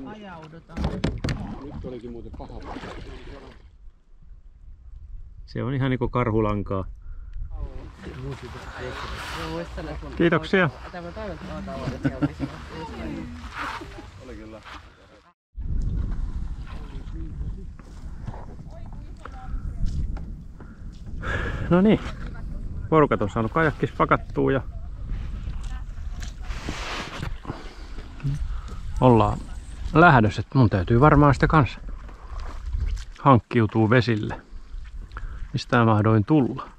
ajaudutaan. Nyt olikin muuten paha. Se on ihan niinku karhulankaa. Kiitoksia. Oli kyllä. No niin, porukat on saanut kajakkis pakattua ja ollaan lähdössä. Mun täytyy varmaan sitä kanssa hankkiutua vesille. Mistä mä mahdoin tulla?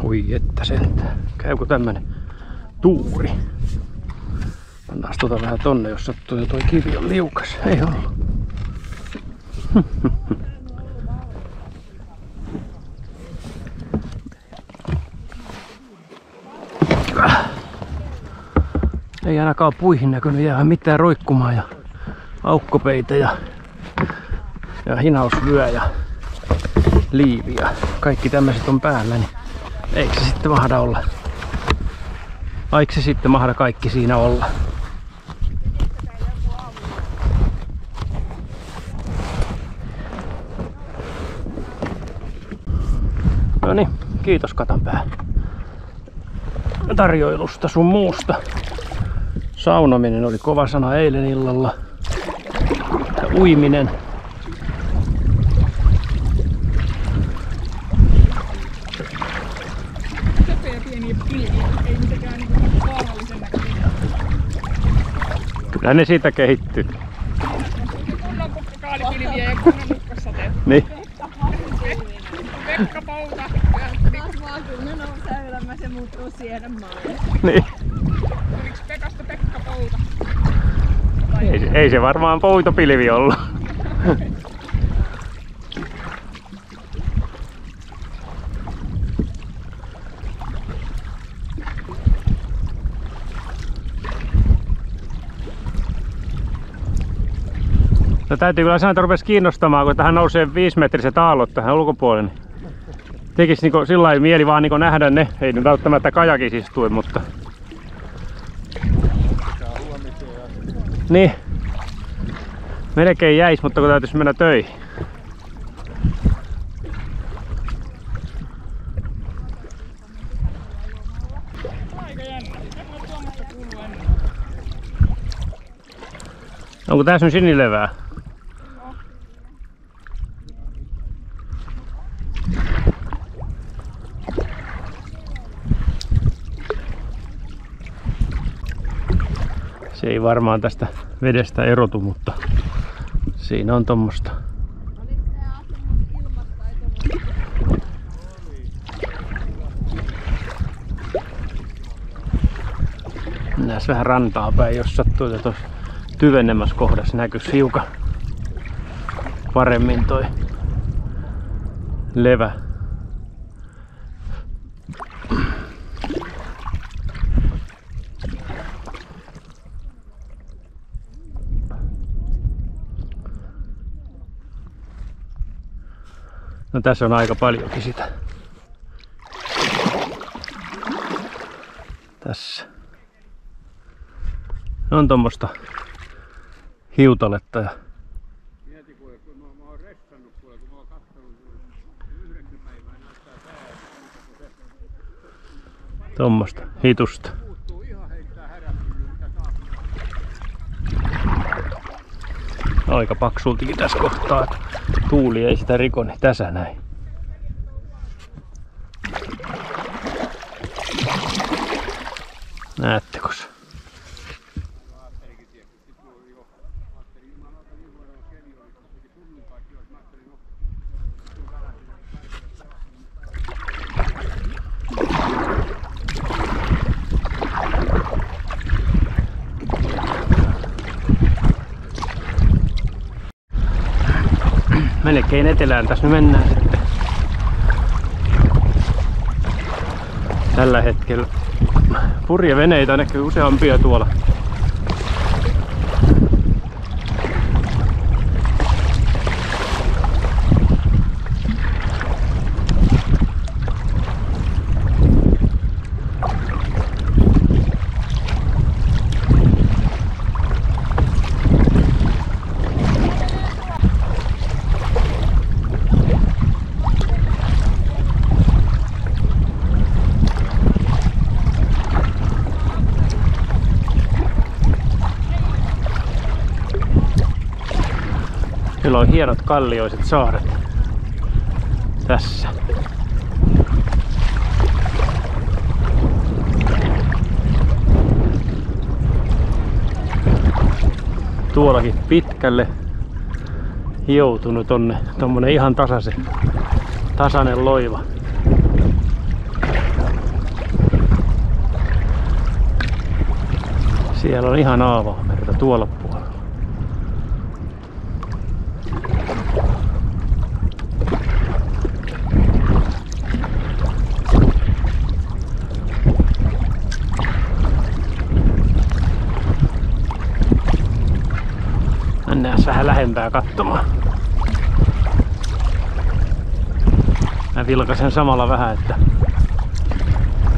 Oi että sentään. Käykö tämmönen tuuri? Pannaan vähän tonne, jos sattuu ja toi kivi on liukas. Ei ollut. Ei ainakaan puihin näkynyt jäädä mitään roikkumaan ja aukkopeitä ja hinausvyö ja liivi ja kaikki tämmöiset on päällä, niin eikö se sitten mahda olla? Eikö se sitten mahda kaikki siinä olla? No niin, kiitos Katanpää tarjoilusta sun muusta. Saunominen oli kova sana eilen illalla. Ja uiminen. Söpöjä pieniä pilviä, ei mitenkään niinku vaarallisen näköisiä. Kyllä ne siitä kehittyy. Kunnon kukkakaalipilviä ja kunnon nukkassateet. Niin. Pekka Pouta. Kasvaa kun ne nousee elämä, se muuttuu sienenmaalle. Niin. Oliks Pekasta Pekka Pouta? Ei se varmaan poutopilvi ollut. No täytyy kyllä sanoa, että rupesi kiinnostamaan, kun tähän nousee 5-metriset aallot tähän ulkopuolelle. Tekisi niinku sillä mieli vaan niinku nähdä ne. Ei nyt välttämättä kajakissa istui, mutta... Niin. Melkein jäis, mutta kun täytyisi mennä töihin. Aika jännä. En oo tuommoista kuullut ennen. Onko tässä nyt sinilevää? Se ei varmaan tästä vedestä erotu, mutta siinä on tommosta. Näis vähän rantaa päin, jos sattuu, että tuossa tyvenemmässä kohdassa näkyisi hiukan paremmin toi levä. No tässä on aika paljonkin sitä. Tässä on tommosta hiutaletta ja Mieti kuule, kun mä oon ressannut kuule, kun mä oon katsonut 9 päivää näyttää sää. tommosta hitusta. Puuttuu ihan heittää häräpylyä, mitä saa. Aika paksultikin tässä kohtaa, että tuuli ei sitä riko, niin tässä näin. Näettekos? Melkein etelään tässä nyt mennään sitten. Tällä hetkellä purjeveneitä näkyy useampia tuolla. Meillä on hienot kallioiset saaret tässä. Tuollakin pitkälle hioutunut tonne tommonen ihan tasainen loiva. Siellä on ihan Aavaamerta tuolla puolella. Mennään vähän lähempää katsomaan. Mä vilkaisen samalla vähän, että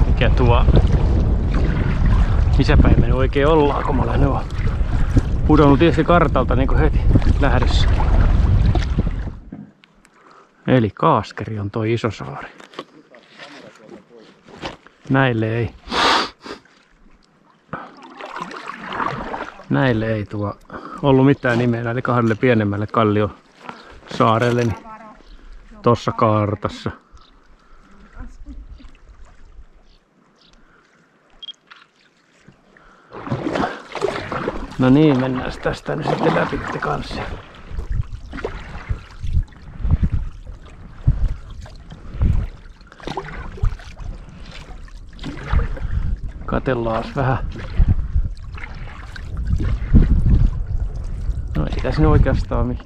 mikä tuo, missä päin me oikein ollaan, kun mä olen pudonnut tietysti kartalta niin kuin heti lähdössä. Eli Kaaskeri on toi iso saari. Näille ei tuo ollut mitään nimeä näille kahdelle pienemmälle kalliosaarelle niin tossa kartassa. No niin, mennään tästä nyt sitten läpi kanssa. Katellaan vähän. No ei tässä oikeastaan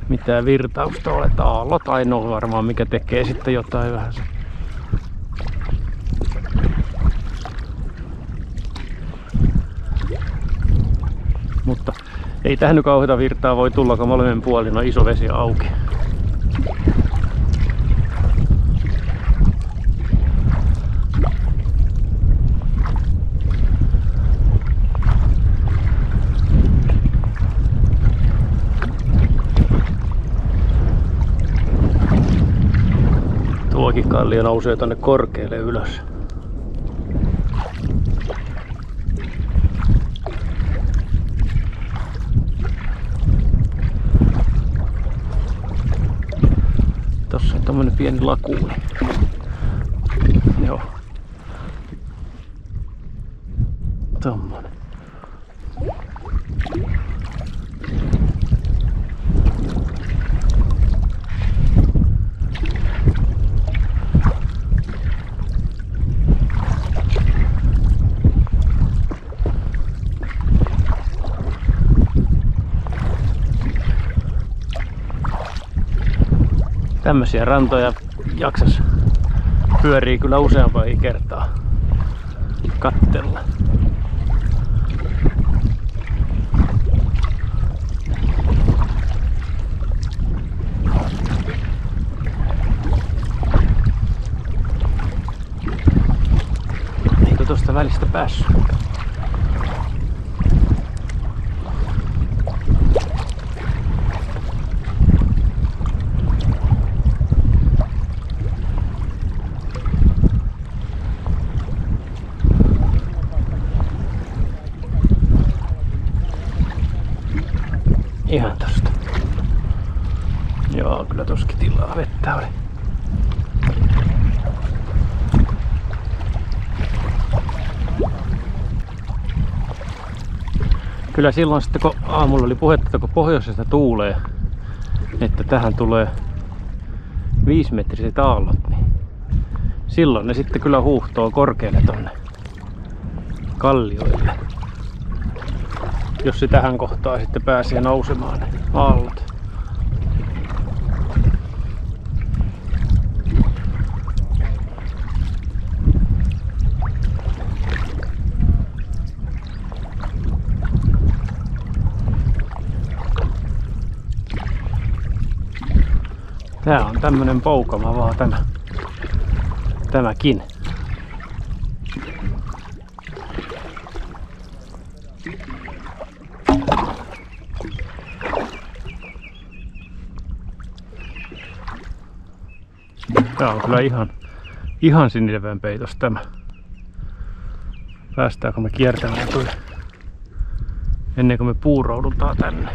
mitään virtausta ole. Aallot ainoa varmaan mikä tekee sitten jotain vähän. Mutta ei tähän nyt kauheita virtaa voi tulla, kun molemmin puolin on iso vesi auki. Tuokin kallio nousee tonne korkealle ylös. Tossa on tämmönen pieni lakuuni. Joo. Tommonen. Tämmöisiä rantoja jaksas pyörii kyllä useampakin kertaa kattella. Eikö tosta välistä päässyt? Ihan tosta. Joo, kyllä toskin tilaa vettä oli. Kyllä silloin sitten kun aamulla oli puhetta, että kun pohjoisesta tuulee, että tähän tulee 5-metriset aallot, niin silloin ne sitten kyllä huuhtoo korkealle tonne kallioille. Jos se tähän kohtaan sitten pääsee nousemaan ne aallot. Tää on tämmönen poukama vaan tämäkin. Tää on kyllä ihan sinilevän peitos tämä. Päästäänkö me kiertämään toi ennen kuin me puuroudutaan tänne?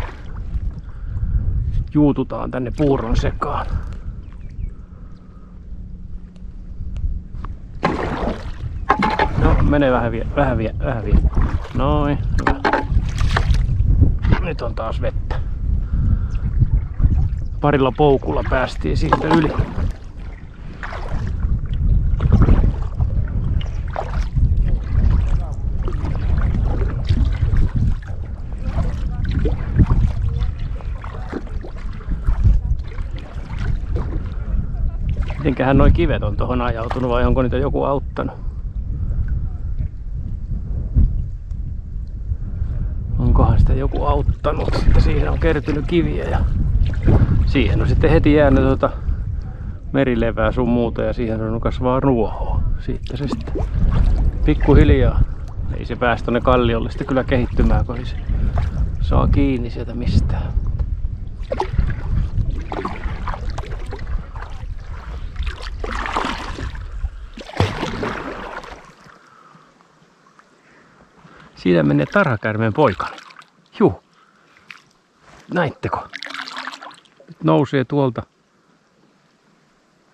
juututaan tänne puuron sekaan. No, menee vähän vielä. Noin, hyvä. Nyt on taas vettä. Parilla poukulla päästiin siitä yli. Mitenköhän noi kivet on tuohon ajautunut vai onko niitä joku auttanut? Onkohan sitä joku auttanut? Sitten siihen on kertynyt kiviä ja siihen on sitten heti jäänyt merilevää sun muuta ja siihen on kasvaa ruohoa. Siitä se sitten pikkuhiljaa. Ei se päästä tonne kalliolle sitten kyllä kehittymään, kun se saa kiinni sieltä mistään. Siinä menee tarhakäärmeen poikani. Juu. Näitteko? Nyt nousee tuolta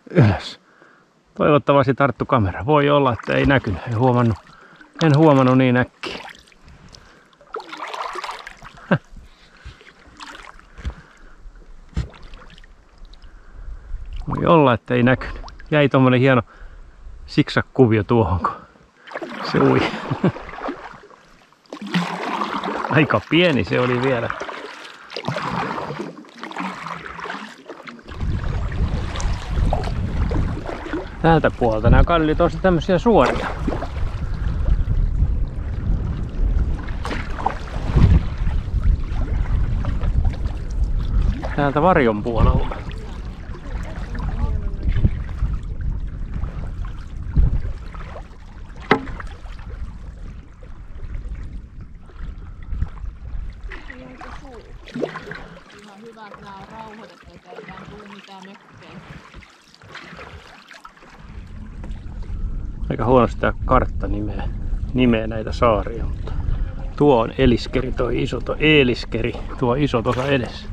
ylös. Toivottavasti tarttu kamera. Voi olla, että ei näkynyt. En huomannut niin äkkiä. Voi olla, että ei näkynyt. Jäi tommonen hieno siksakkuvio tuohon, kun se ui. Aika pieni se oli vielä. Tältä puolelta nämä kalliot on tämmöisiä suoria. Täältä varjon puolella. Ihan hyvä, että nämä on rauhoitettu, että ei vaan tule mitään mökkejä. Aika huonosti tää kartta nimeä näitä saaria, mutta tuo on Eliskeri, Eeliskeri, tuo iso tuossa edessä.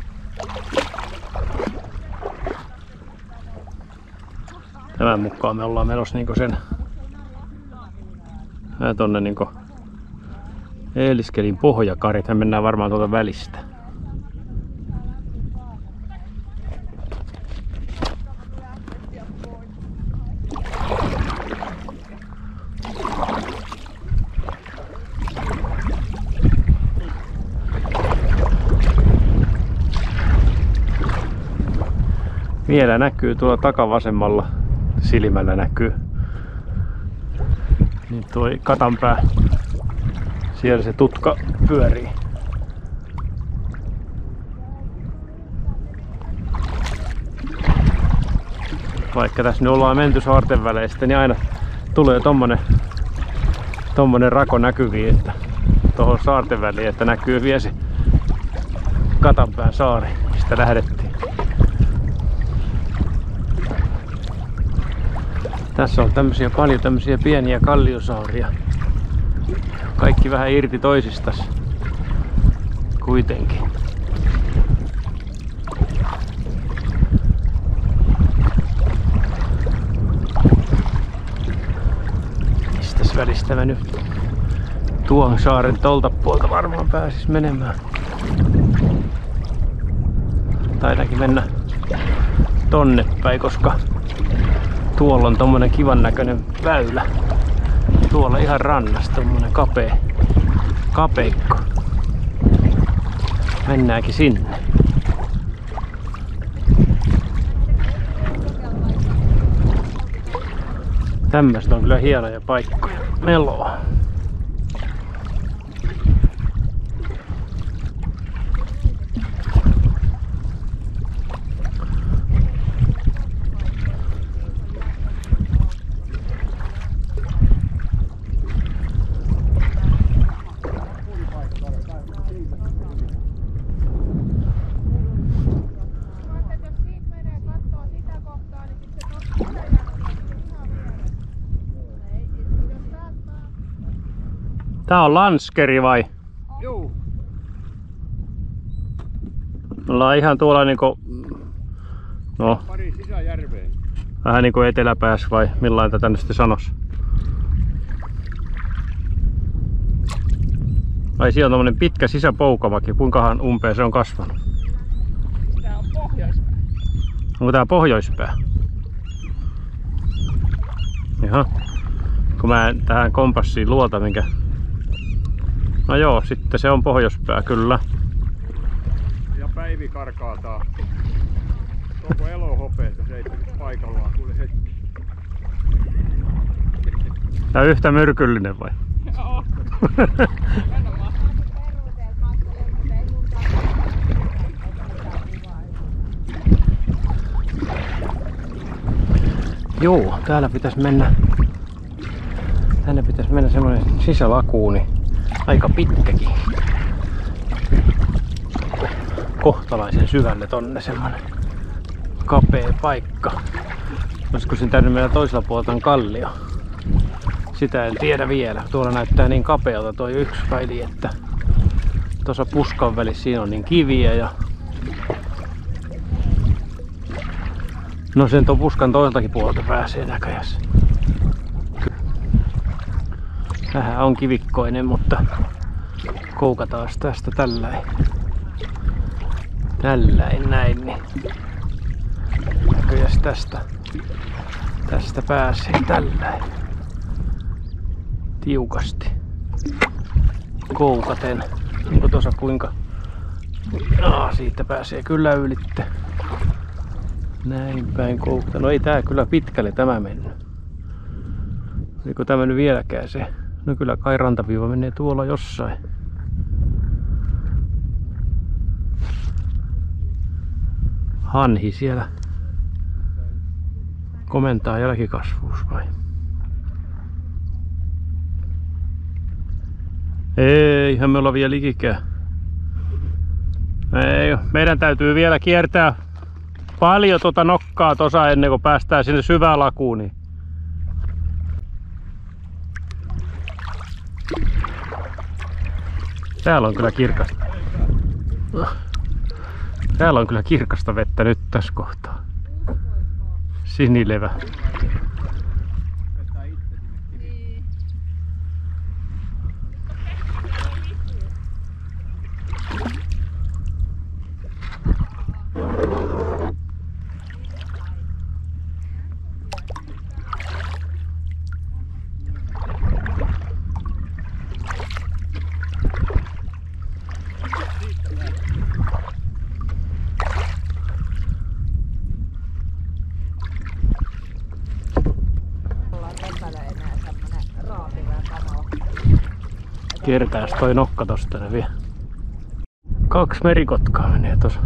Tämän mukaan me ollaan menossa niinku sen tonne niinku Eeliskerin pohjakarit, mennään varmaan tuolta välistä. Vielä näkyy tuolla takavasemmalla silmällä näkyy. Niin tuo katanpää. Siellä se tutka pyörii. Vaikka tässä nyt ollaan menty saarten väleistä, niin aina tulee tommonen rako näkyviin, että tuohon saarten väliin, että näkyy vielä se Katanpään saari, mistä lähdettiin. Tässä on paljon tämmöisiä pieniä kalliosauria. Kaikki vähän irti toisistas kuitenkin. Mistäs välistä mä nyt tuon saaren tolta puolta varmaan pääsis menemään. Tai ainakin mennä tonne päin, koska tuolla on tommonen kivan näköinen väylä. Tuolla ihan rannassa tommonen kapeikko. Mennäänkin sinne. Tämmöset on kyllä hienoja paikkoja. Meloa. Tää on Lanskeri vai? Joo. ollaan ihan tuolla niinku, no, Pari sisäjärveen. vähän niinku eteläpäässä vai millain tätä nyt sitten sanois? Ai siellä on tommonen pitkä sisäpoukamakin, kuinkahan umpea se on kasvanut? Tää on pohjoispää. Onko tää pohjoispää? Jaha. Kun mä tähän kompassiin luota minkä... No joo, sitten se on pohjoispää, kyllä. Ja Päivi karkaa taas. Koko elohopeesta se ei paikallaan kuule hetki. Tää on yhtä myrkyllinen vai? Joo. Nimenomaan. Joo, täällä pitäisi mennä. Tänne pitäisi mennä semmonen sisälakuuni. Aika pitkäkin. Kohtalaisen syvälle tonne semmonen kapea paikka. Olisiko sen täytyy mennä toisella puolella on kallio? Sitä en tiedä vielä. Tuolla näyttää niin kapealta toi yksi väli, että tuossa puskan välissä siinä on niin kiviä ja no sen tuon puskan toiseltakin puolelta pääsee näköjäs. Vähän on kivikkoinen, mutta koukataan tästä tälläin. Tälläin näin, niin näköjäs tästä pääsee tälläin. Tiukasti. Koukaten. Onko tuossa kuinka? Siitä pääsee kyllä ylitte. Näin päin koukata. No ei tää kyllä pitkälle tämä mennyt. Eikö tämä mennyt vieläkään se? No kyllä kai rantaviiva menee tuolla jossain. Hanhi siellä komentaa jälkikasvuus vai? Eihän me olla vielä likikään. Ei, meidän täytyy vielä kiertää paljon tuota nokkaa tuossa ennen kuin päästään sinne syvään lakuun. Täällä on kyllä kirkasta. Täällä on kyllä kirkasta vettä nyt tässä kohtaa. Sinilevä. Kiertääs toi nokka tosta ne vielä. 2 merikotkaa menee tossa.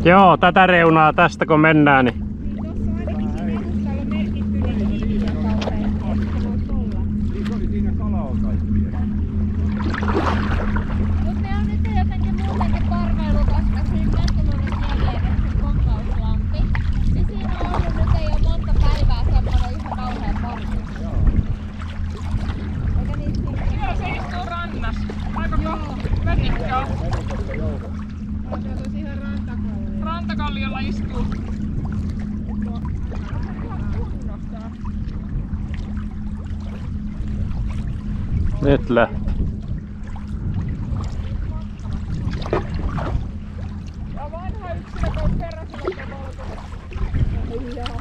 Joo, tätä reunaa tästä kun mennään, niin Tuossa ainakin siinä edustalla on merkitty niin kiviä kauhean. Se voisi olla. Niin se oli siinä kalaokaispia. Mut ne on nyt jotenkin muutenkin parveilu, koska siinä Mestelunut jälleen konkauslampi. Niin siinä on ollut nyt ei ole monta päivää semmoinen ihan kauhea parvi. Eikä niitä siinä. Joo, se istuu rannassa. Aika vätikkaa. Siellä on siihen rantakallioon. Rantakalliolla istuu. nyt lähti. Ja vanha yksilö tuossa peräsellä polkussa. Joo.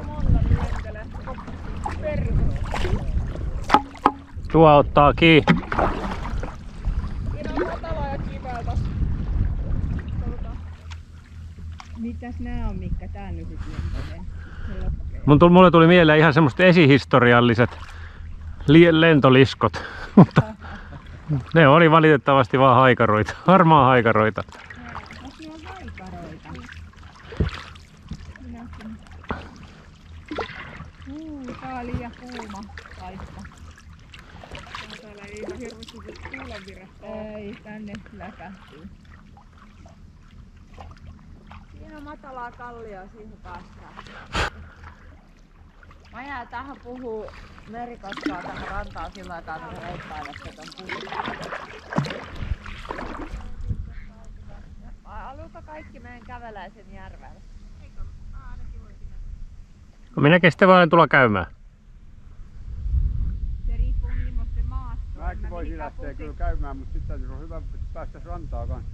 Monta lentelee. Perho. Tuo ottaa kiinni. Siinä on matala ja kivää tossa. Mitäs nää on, mitkä tää nyt lentelee? Mulle tuli mieleen ihan semmoset esihistorialliset lentoliskot, mutta ne oli valitettavasti vaan haikaroita, harmaa haikaroita. Onko ne on haikaroita? Minäkin Tää on liian kuuma paikka. Täällä ei ihan hirveästi tuulenvirrasta. Ei, tänne läkähtyy. Siinä on matalaa kallioa, siihen päästään. Mä jään tähän puhuu merikoskaa tähän rantaan sillä aikaa, että me reippailet ton puhuu. Alusta kaikki meidän kävelee sen järvelle. Minäkin sitten voin tulla käymään. Se riippuu millaista maastoa. Mäkin voisin lähteä kyllä käymään, mutta sitten on hyvä päästä rantaan kanssa.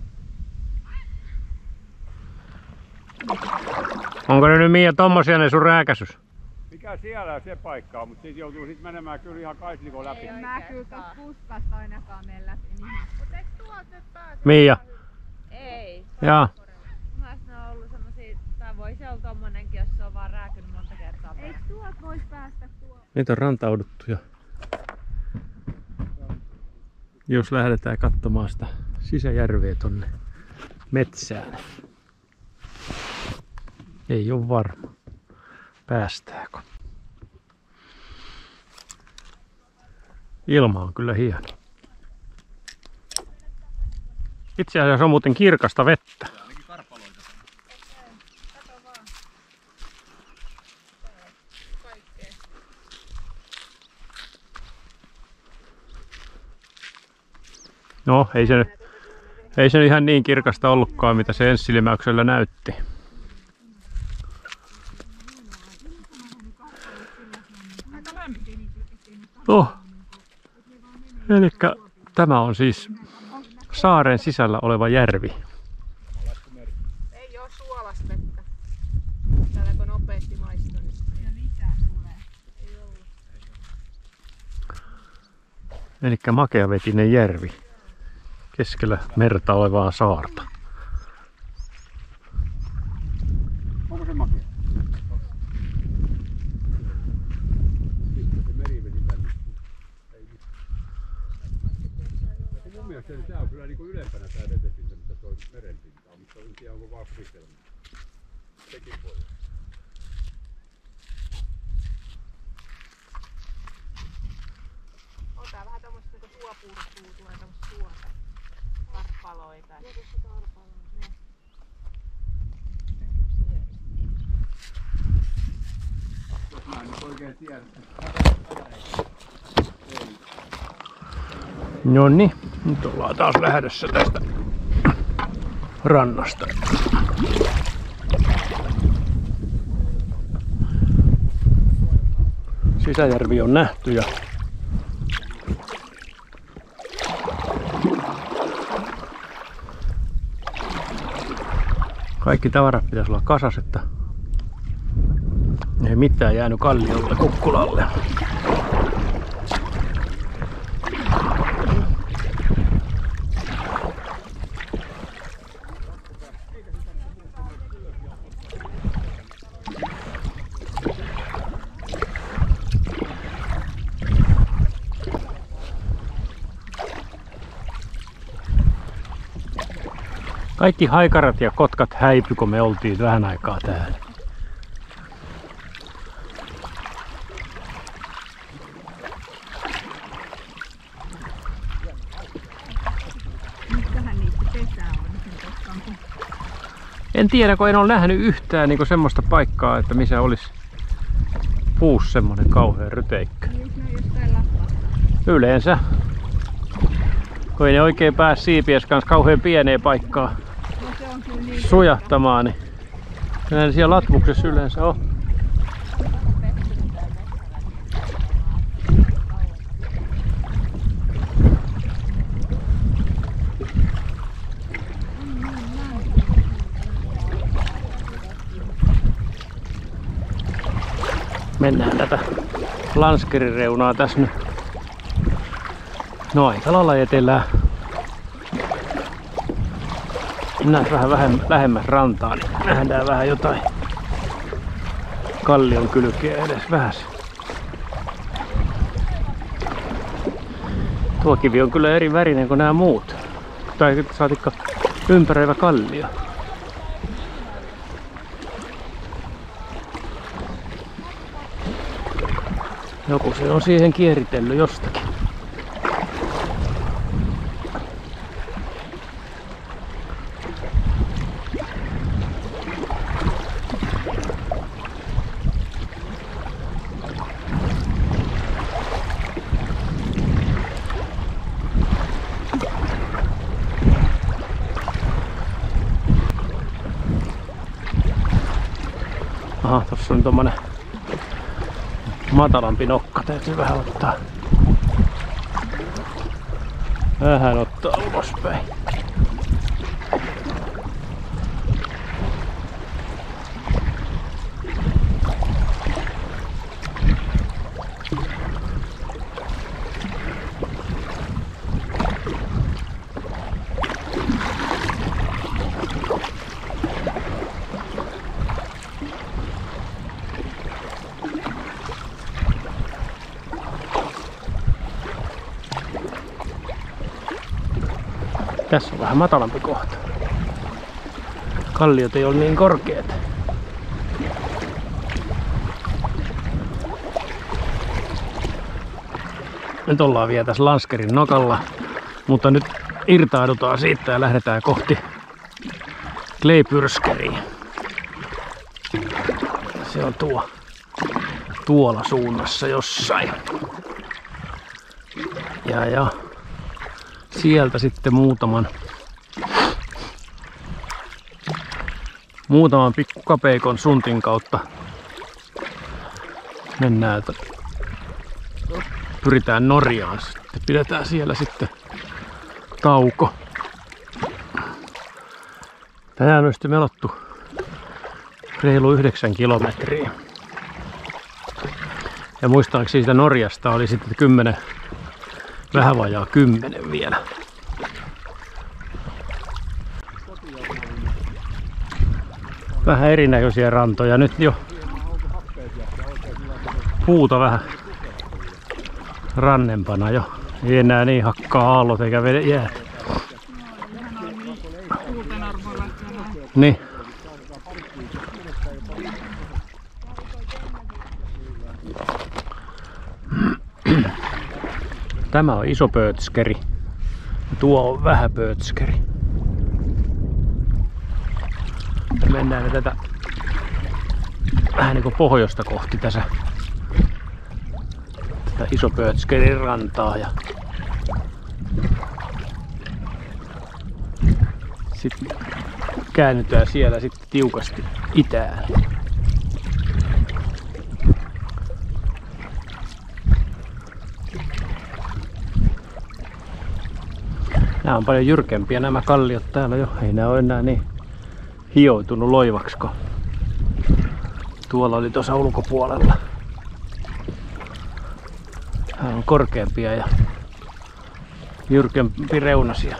Onko ne nyt Miia tommosia ne sun rääkäsys? Mikä siellä se paikka on, mutta siitä joutuu sitten menemään kyllä ihan kaislikon läpi. En mä kyllä tuosta puskasta ainakaan mene läpi. Mut eiks tuolta nyt pääse? Miia. Ei. Jaa. Mielestäni ne on ollut semmosia, tai voisi olla tommonenkin, jos se on vaan rääkynyt monta kertaa. Eikö tuolta vois päästä tuolta? Nyt on rantauduttu jo. Jos lähdetään katsomaan sitä sisäjärveä tonne metsään. Ei ole varma. Päästääkö? Ilma on kyllä hieno. Itse asiassa on muuten kirkasta vettä. No, ei se ihan niin kirkasta ollutkaan, mitä se ensisilmäyksellä näytti. Elikkä tämä on siis saaren sisällä oleva järvi. Ei oo suolasta vettä. Täällä kun nopeasti maistuu, niin ja lisää tulee. Ei ollut. Elikkä makeavetinen järvi keskellä merta olevaa saarta. Onko se makea? Se meri meni tänne. Mun mielestä tää on kyllä niinku ylempänä tää vetepinta, mitä tuo merenpinta on, mutta en tiedä onko vaan fritelmä. Sekin voi. On tää vähän tämmöstä niinku suopuurstuu, tulee tämmöstä suota. Varpaloita. Jos mä en nyt oikein tiedä. Nonni, nyt ollaan taas lähdössä tästä rannasta. Sisäjärvi on nähty ja kaikki tavarat pitäisi olla kasas, että ei mitään jäänyt kalliolle kukkulalle. Kaikki haikarat ja kotkat häipy, kun me oltiin vähän aikaa täällä. Mistähän niitä pesää on? En tiedä, kun en ole nähnyt yhtään niin semmoista paikkaa, että missä olisi puus semmoinen kauhean ryteikkö. Yleensä. Kun ei ne oikein pääse siipies kanssa kauhean pieneen paikkaan sujahtamaan, niin näin siellä latvuksessa yleensä on. Mennään tätä Lanskerin reunaa tässä nyt. No aika lailla etelää. Mennään vähän lähemmäs rantaa, niin nähdään vähän jotain kallion kylkeä edes vähäs. Tuo kivi on kyllä eri värinen kuin nämä muut. Tai saatikka ympäröivä kallio. Joku se on siihen kieritellyt jostakin. Aha, tossa on tommonen matalampi nokka, täytyy vähän ottaa ulospäin. Tässä on vähän matalampi kohta. Kalliot ei ole niin korkeat. Nyt ollaan vielä tässä Lanskerin nokalla, mutta nyt irtaudutaan siitä ja lähdetään kohti Kleipyrskeriä. Se on tuolla suunnassa jossain. Ja sieltä sitten muutaman pikkukapeikon suntin kautta mennään, pyritään Norjaan. Sitten pidetään siellä sitten tauko. Tänään on sitten melottu reilu 9 kilometriä. Ja muistaakseni siitä Norjasta oli sitten 10, vähän vajaa 10 vielä. Vähän erinäköisiä rantoja. Nyt jo puuta vähän rannempana jo. Ei enää niin hakkaa aallot eikä vede jää. Niin. Tämä on iso pötskeri. Tuo on vähän pötskeri. Ja mennään tätä vähän niin kuin pohjoista kohti tässä. Tätä iso pötskerin rantaa. Ja sitten käännytään siellä sitten tiukasti itään. Nämä on paljon jyrkempiä nämä kalliot täällä jo. Ei nämä ole enää niin hioutunut loivaksko. Tuolla oli tuossa ulkopuolella. Nämä on korkeampia ja jyrkempi reunasia.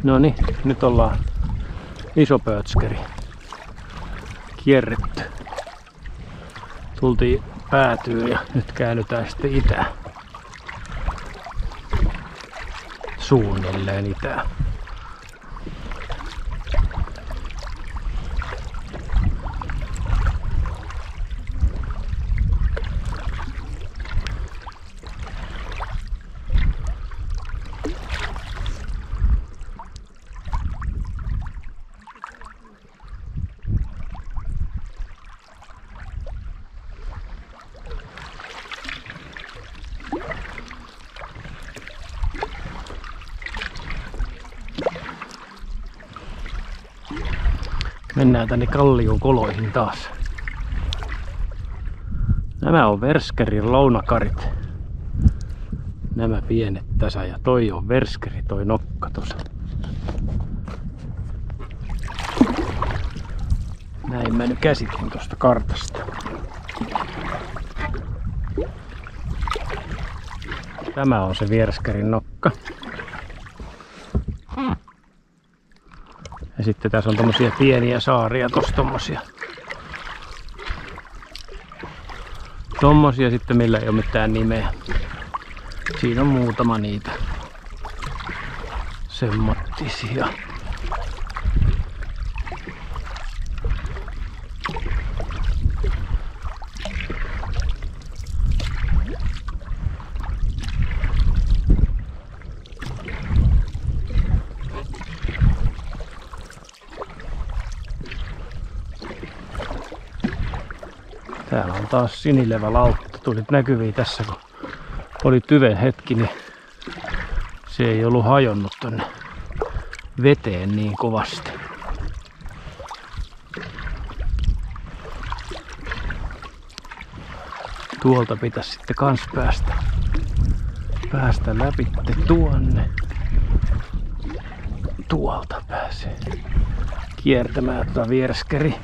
No niin, nyt ollaan iso pötskeri kierretty. Tultiin päätyyn ja nyt käännytään sitten itään. Suunnilleen itään. Mennään tänne kallion koloihin taas. Nämä on Verskerin lounakarit. Nämä pienet tässä ja toi on Verskeri, toi nokka tuossa. Näin mä nyt käsitin tuosta kartasta. Tämä on se Verskerin nokka. Ja sitten tässä on tommosia pieniä saaria, tossa tommosia. Tommosia sitten millä ei ole mitään nimeä. Siinä on muutama niitä. Semmottisia. Täällä on taas sinilevä lautta. Tulit näkyviin tässä, kun oli tyven hetki, niin se ei ollut hajonnut tonne veteen niin kovasti. Tuolta pitäisi sitten kans päästä läpi tuonne. Tuolta pääsee kiertämään tuota viereskeri.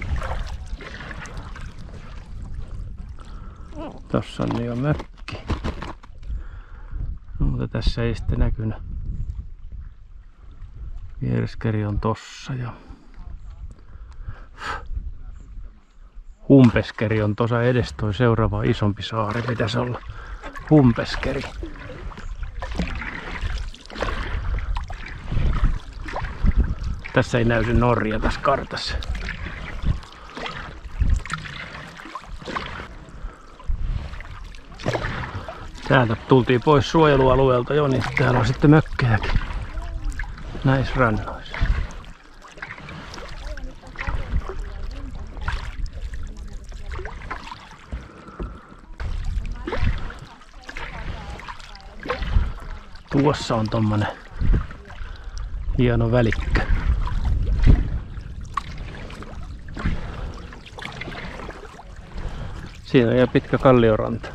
Tossa on jo mökki. No, mutta tässä ei sitten näkynyt. Viereskeri on tossa ja Humpeskeri on tuossa edes, toi seuraava isompi saari pitäisi olla. Humpeskeri. Tässä ei näy se Norja tässä kartassa. Täältä tultiin pois suojelualueelta jo, niin täällä on sitten mökkejäkin näissä rannoissa. Tuossa on tommonen hieno välikkä. Siinä on jo pitkä kallioranta.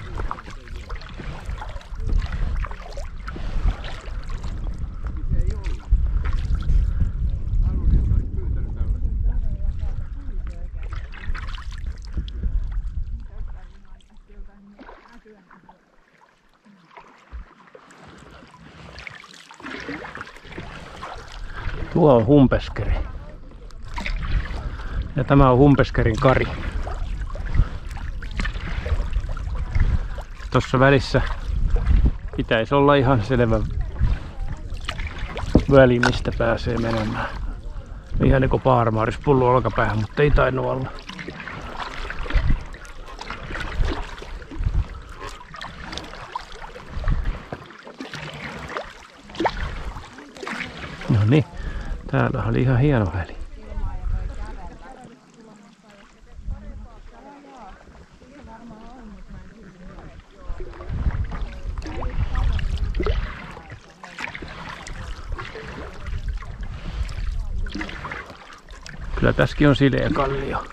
Tuo on Humpeskeri. Ja tämä on Humpeskerin kari. Tuossa välissä pitäisi olla ihan selvä väli, mistä pääsee menemään. Ihan niin kuin Paarmaarispullu olkapäähän, mutta ei tainnut olla. No niin, täällä oli ihan hieno väli. Kyllä tässäkin on sileä kallio.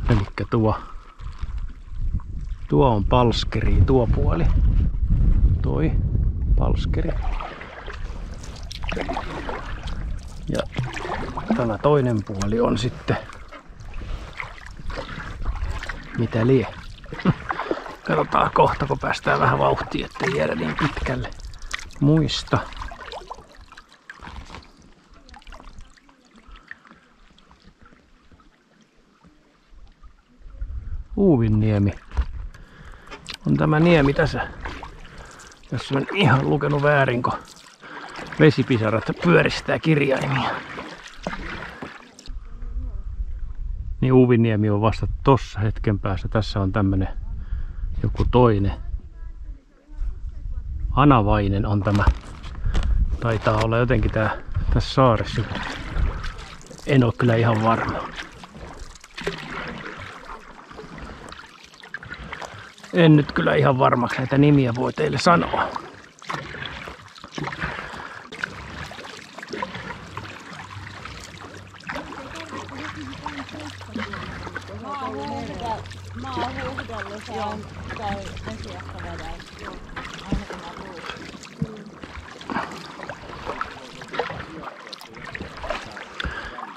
Elikkä tuo on Palskeri, tuo puoli. Toi Palskeri. Ja tämä toinen puoli on sitten mitä lie. Katsotaan kohta, kun päästään vähän vauhtiin, ettei jäädä niin pitkälle muista. Uuvinniemi on tämä niemi tässä. Jos on ihan lukenut väärin, kun vesipisarat pyöristää kirjaimia. Niin Uuvinniemi on vasta tossa hetken päässä. Tässä on tämmönen joku toinen. Anavainen on tämä. Taitaa olla jotenkin tässä saaressa. En ole kyllä ihan varma. En nyt kyllä ihan varmaksi näitä nimiä voi teille sanoa. Mä oon huuhdellut, se on toi vesiästä vedellä.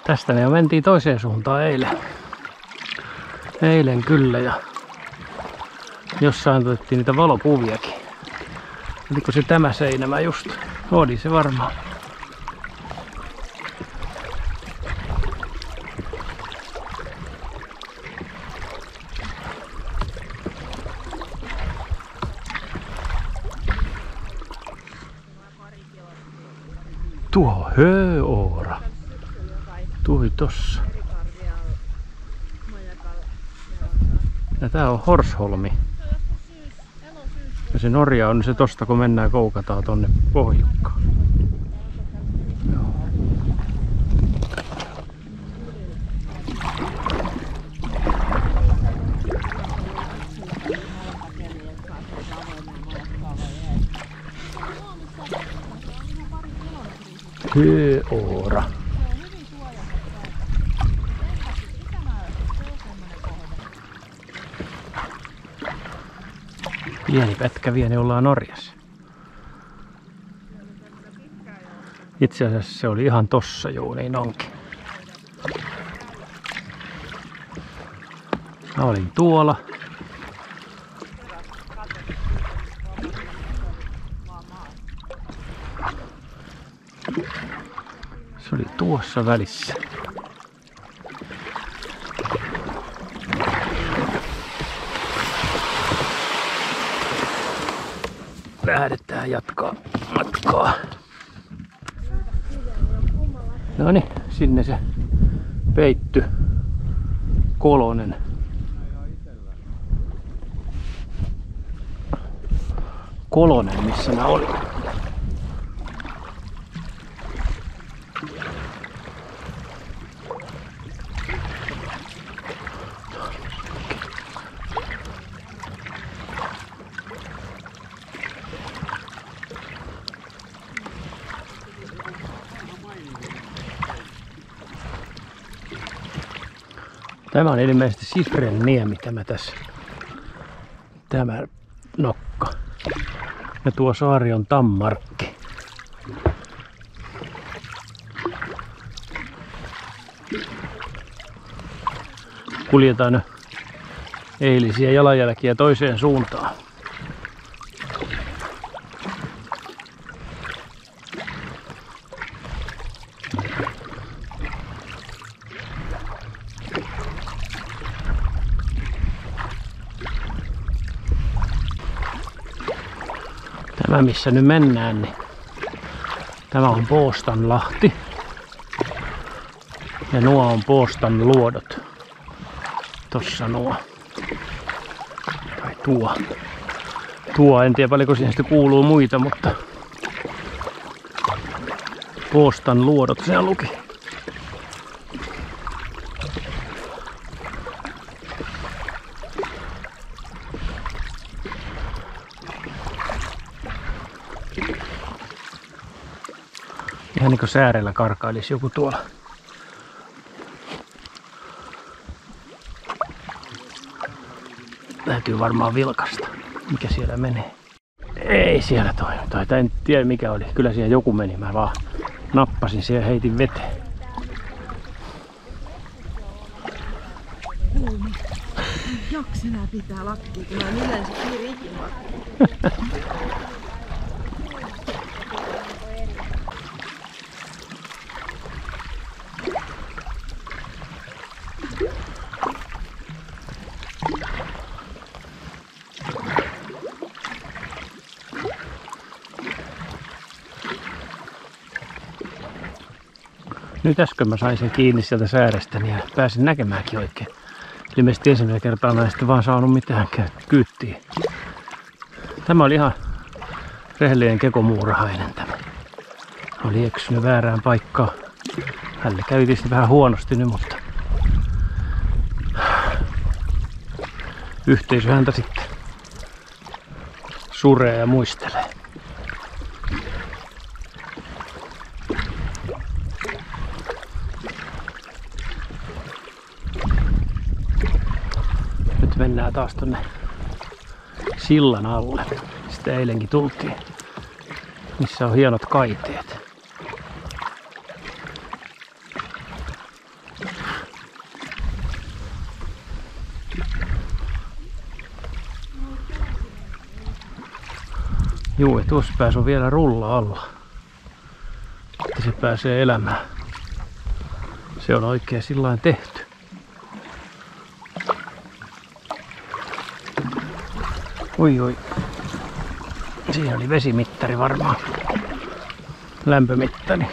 Tästä me jo mentiin toiseen suuntaan eilen. Eilen kyllä ja jossain otettiin niitä valokuviakin. Oliko se tämä seinämä just? Oli se varmaan. Tuo hööoora. Tui tossa. Ja tää on Horsholmi. Ja se Norja on se tosta kun mennään koukataan tonne pohjukkaan. Hööoora. Pieni pätkä vielä, niin ollaan Norjassa. Itse asiassa se oli ihan tossa, juu, niin onkin. Mä olin tuolla. Se oli tuossa välissä. Lähdetään jatkaa matkaa. Noniin, sinne se peitty Kolonen. Kolonen, missä mä olin. Tämä on ilmeisesti Sifren niemi, tämä tässä. Tämä nokka. Ja tuo saari on Tammarkki. Kuljetaan nyt eilisiä jalanjälkiä toiseen suuntaan. Tämä missä nyt mennään, niin tämä on Poostanlahti. Ja nuo on Poostan luodot. Tossa nuo. Tai tuo. Tuo, en tiedä paljonko siihen sitten kuuluu muita, mutta Poostan luodot se luki. Ihan niin kuin säärellä karkailisi joku tuolla. Täytyy varmaan vilkasta, mikä siellä menee. Ei siellä toimi. En tiedä mikä oli. Kyllä siellä joku meni. Mä vaan nappasin siellä ja heitin veteen. Jaksa nää pitää lakkiin, kun mä oon yleensä riikin Nyt äsken mä sain sen kiinni sieltä säärestä ja pääsin näkemäänkin oikein. Ilmeisesti ensimmäisen kertaa mä en sitten vaan saanut mitään kyyttiä. Tämä oli ihan rehellinen kekomuurahainen tämä. Oli eksynyt väärään paikkaan. Hänelle kävi tietysti vähän huonosti nyt, mutta yhteisö häntä sitten suree ja muistelee. Nyt mennään taas tonne sillan alle. Sitä eilenkin tultiin. Missä on hienot kaiteet. Juu, ja tuossa päässä on vielä rulla alla. Että se pääsee elämään. Se on oikein sillain tehty. Oi oi. Siinä oli vesimittari varmaan. Lämpömittari.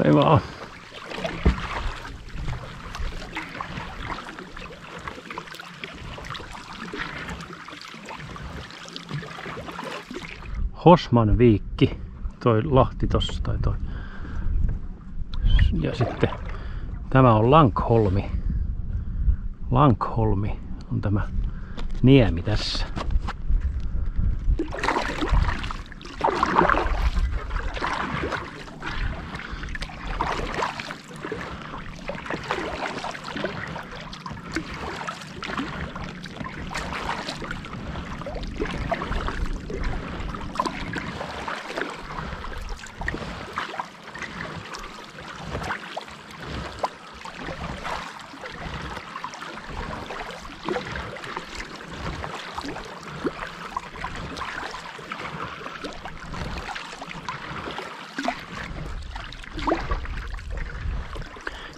Ei vaan. Hosmanviikki, toi lahti tossa tai toi. Ja sitten tämä on Lankholmi. Lankholmi on tämä niemi tässä.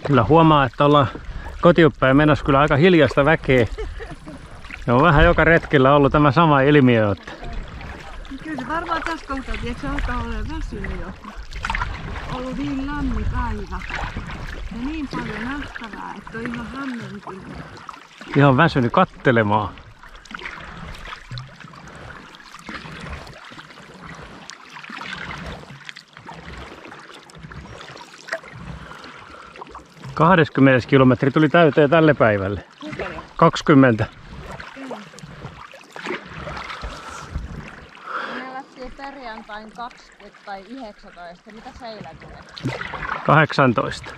Kyllä huomaa, että ollaan kotiupäin menossa kyllä aika hiljaista väkeä. Ja on vähän joka retkellä ollut tämä sama ilmiö. Että... Kyllä se varmaan tässä kohtaa, tiedätkö, alkaa olemaan väsynyt jo. Ollut niin lämmin päivä. Ja niin paljon nähtävää, että on ihan hämmentynyt. Ihan väsynyt kattelemaan. – 20 kilometri tuli täyteen tälle päivälle. 20. Me lähtiin perjantain 20 tai 19. Mitä se eilen tuli? 18.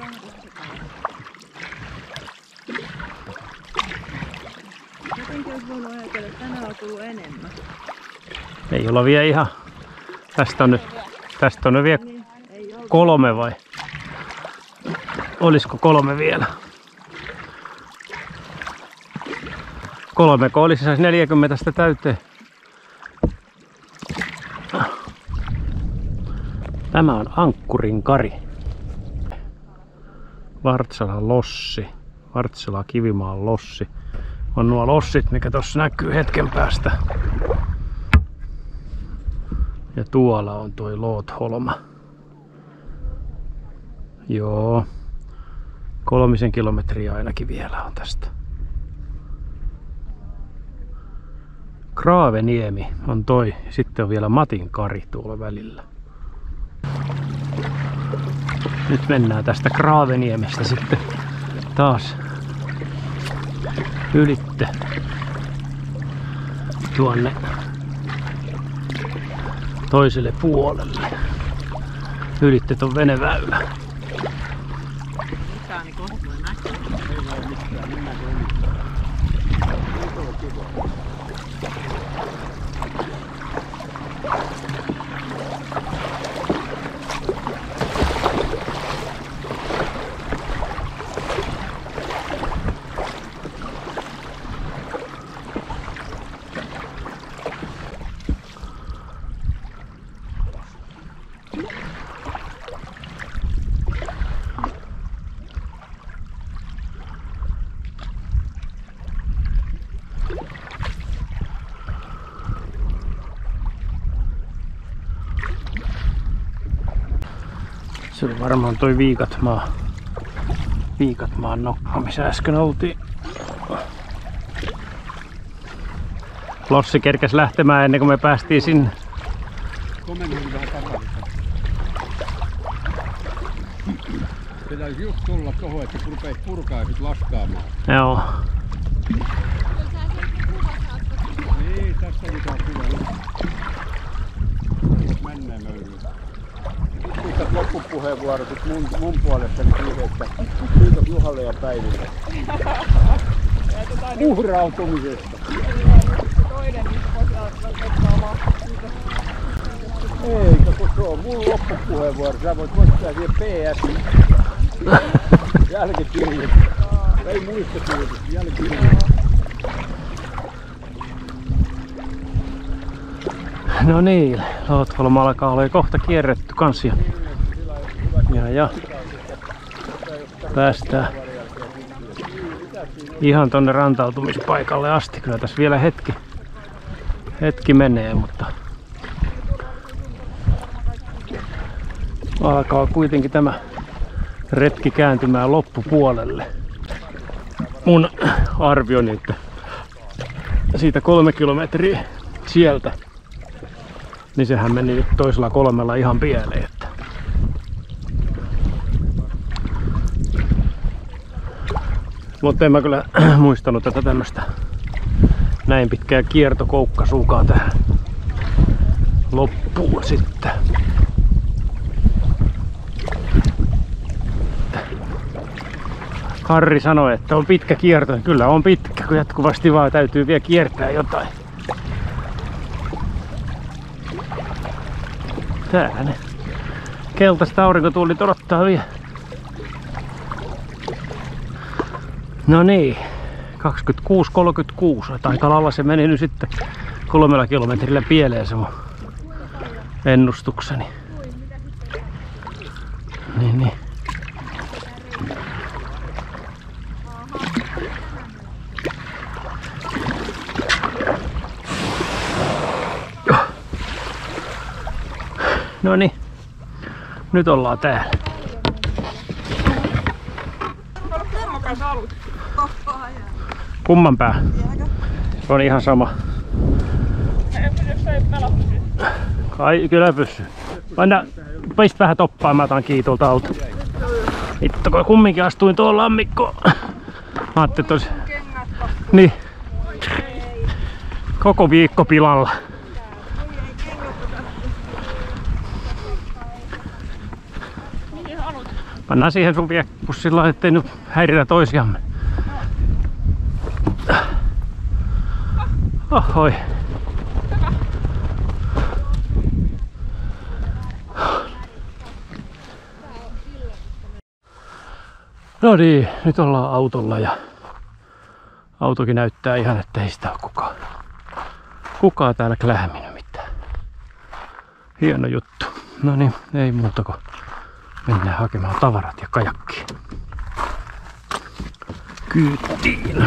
Jotenkin olisi voinut ajatella, että tänään on tullut enemmän. Ei olla vielä ihan. Tästä on nyt vielä 3 vai? Olisiko 3 vielä? 3 olisi saisi 40 sitä täyteen. Tämä on Ankkurin kari. Vartsalan lossi. Vartsala Kivimaan lossi. On nuo lossit, mikä tuossa näkyy hetken päästä. Ja tuolla on toi Lootholma. Joo. 3 kilometriä ainakin vielä on tästä. Kraaveniemi on toi. Sitten on vielä Matin kari tuolla välillä. Nyt mennään tästä Kraaveniemestä sitten taas ylitte tuonne toiselle puolelle. Ylitte ton veneväylä. Mitään niin kohta näkyy. Ei ole mitään, mennäänkö ylittää? Ei ole kiva. Se oli varmaan toi Viikatmaan nokka, missä äsken oltiin. Lossi kerkäs lähtemään ennen kuin me päästiin sinne. Komennuin vähän takaisin. Se täytyy just tulla tohon, että kun rupeis purkaa ja sit laskaamaan. Joo. Niin, tässäkin saa kyllä. Mennään möyryyn. Pistät loppupuheenvuorot mun puolestani siihen, että kiitos Juha rauhalle ja päiville. Uhrautumisesta. Toinen, mistä voisi ottaa omaa. Eikä, kun se on mun loppupuheenvuoro. Sä voit vastaa siihen PS. Jälkikirjat. Ei muista kirjoitus, jälkikirjat. No niin, Lootholma alkaa olla kohta kierretty kans ja päästään ihan tonne rantautumispaikalle asti. Kyllä tässä vielä hetki menee, mutta alkaa kuitenkin tämä retki kääntymään loppupuolelle. Mun arvioni, että siitä 3 kilometriä sieltä, niin sehän meni nyt toisella 3 ihan pieleen. Että mutta en mä kyllä muistanut tätä tämmöstä näin pitkää kiertokoukkasuukaa tähän loppuun sitten. Harri sanoi, että on pitkä kierto. Kyllä on pitkä, kun jatkuvasti vaan täytyy vielä kiertää jotain. Täällä ne keltaiset aurinkotuolit odottaa vielä. No niin, 26:36. Aika lailla se meni nyt sitten 3 kilometrillä pieleen se mun ennustukseni. Niin. No niin, nyt ollaan täällä. Kumman pää? On ihan sama. Kai kyllä pysyy. Pistä vähän toppaa, mä otan kiinni tuolta auto. Vittu, kun kumminkin astuin tuolla lammikkoon. Mä ajattelin, että olisi... Niin. Koko viikko pilalla. Pannaan siihen sun viekpussilla, ettei nyt häiritä toisiamme. Ohoi. No niin, nyt ollaan autolla ja autokin näyttää ihan, että ei sitä ole kukaan täällä klähminyt mitään. Hieno juttu. No niin, ei muuta kuin mennään hakemaan tavarat ja kajakkiin. Kyytiin.